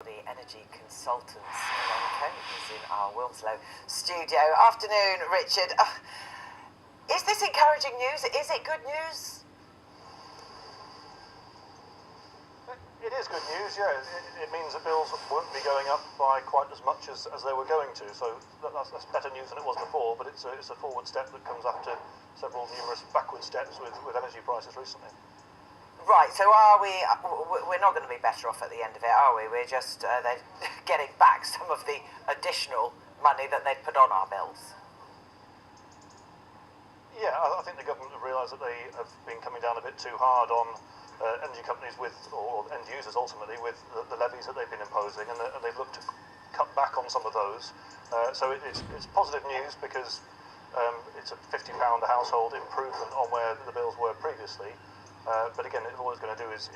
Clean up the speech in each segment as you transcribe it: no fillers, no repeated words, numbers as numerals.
The energy consultants is in our Wilmslow studio. Afternoon, Richard. Is this encouraging news? Is it good news? It is good news, yeah. It means that bills won't be going up by quite as much as they were going to. So that's better news than it was before, but it's a forward step that comes after several numerous backward steps with energy prices recently. Right, so we're not going to be better off at the end of it, are we? We're just they're getting back some of the additional money that they'd put on our bills. Yeah, I think the government have realised that they have been coming down a bit too hard on energy companies or end users ultimately with the levies that they've been imposing, and they've looked to cut back on some of those. So it's positive news because it's a £50 a household improvement on where the bills were previously. But again, all it's going to do is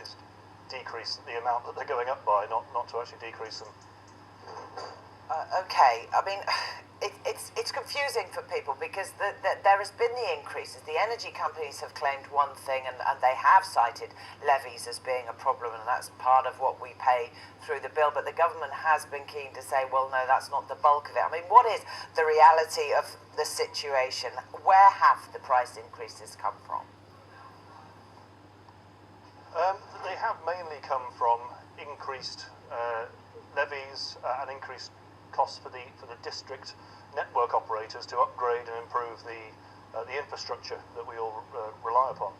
decrease the amount that they're going up by, not to actually decrease them. Okay, I mean, it's confusing for people because there has been the increases. The energy companies have claimed one thing and they have cited levies as being a problem, and that's part of what we pay through the bill. But the government has been keen to say, well, no, that's not the bulk of it. I mean, what is the reality of the situation? Where have the price increases come from? They have mainly come from increased levies and increased costs for the district network operators to upgrade and improve the infrastructure that we all rely upon.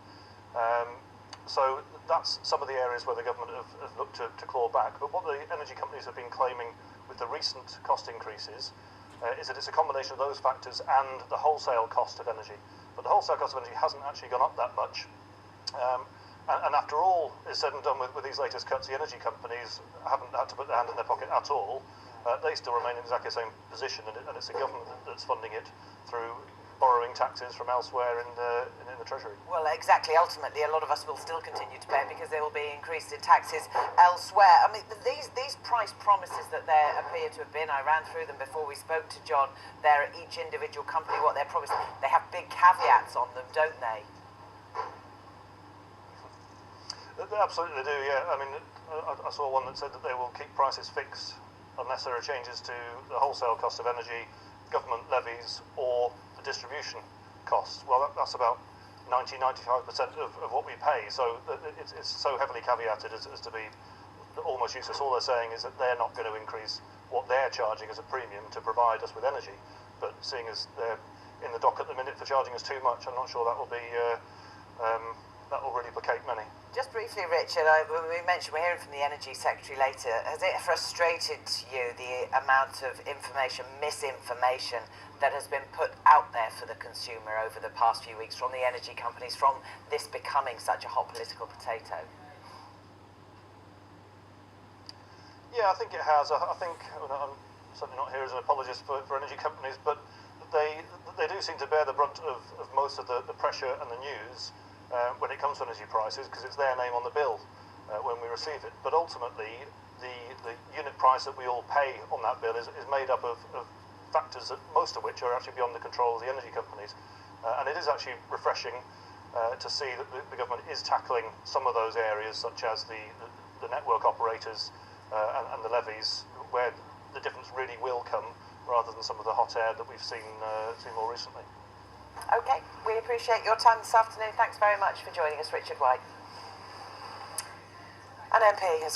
So that's some of the areas where the government have looked to claw back. But what the energy companies have been claiming with the recent cost increases is that it's a combination of those factors and the wholesale cost of energy. But the wholesale cost of energy hasn't actually gone up that much. And after all is said and done with these latest cuts, the energy companies haven't had to put their hand in their pocket at all. They still remain in exactly the same position, and it's the government that's funding it through borrowing taxes from elsewhere in the Treasury. Well, exactly. Ultimately, a lot of us will still continue to pay because there will be increased in taxes elsewhere. I mean, these price promises that there appear to have been, I ran through them before we spoke to John, they're at each individual company, what they're promising. They have big caveats on them, don't they? They absolutely do, yeah. I mean, I saw one that said that they will keep prices fixed unless there are changes to the wholesale cost of energy, government levies, or the distribution costs. Well, that's about 90–95% of what we pay, so it's so heavily caveated as to be almost useless. All they're saying is that they're not going to increase what they're charging as a premium to provide us with energy, but seeing as they're in the dock at the minute for charging us too much, I'm not sure that will be that will really placate many. Just briefly, Richard, we mentioned we're hearing from the Energy Secretary later. Has it frustrated you the amount of information, misinformation that has been put out there for the consumer over the past few weeks from the energy companies, from this becoming such a hot political potato? Yeah, I think it has. I think I'm certainly not here as an apologist for energy companies, but they do seem to bear the brunt of most of the pressure and the news when it comes to energy prices, because it's their name on the bill when we receive it. But ultimately, the unit price that we all pay on that bill is made up of factors, most of which are actually beyond the control of the energy companies. And it is actually refreshing to see that the government is tackling some of those areas, such as the network operators and the levies, where the difference really will come, rather than some of the hot air that we've seen more recently. Okay, we appreciate your time this afternoon. Thanks very much for joining us, Richard White. An MP has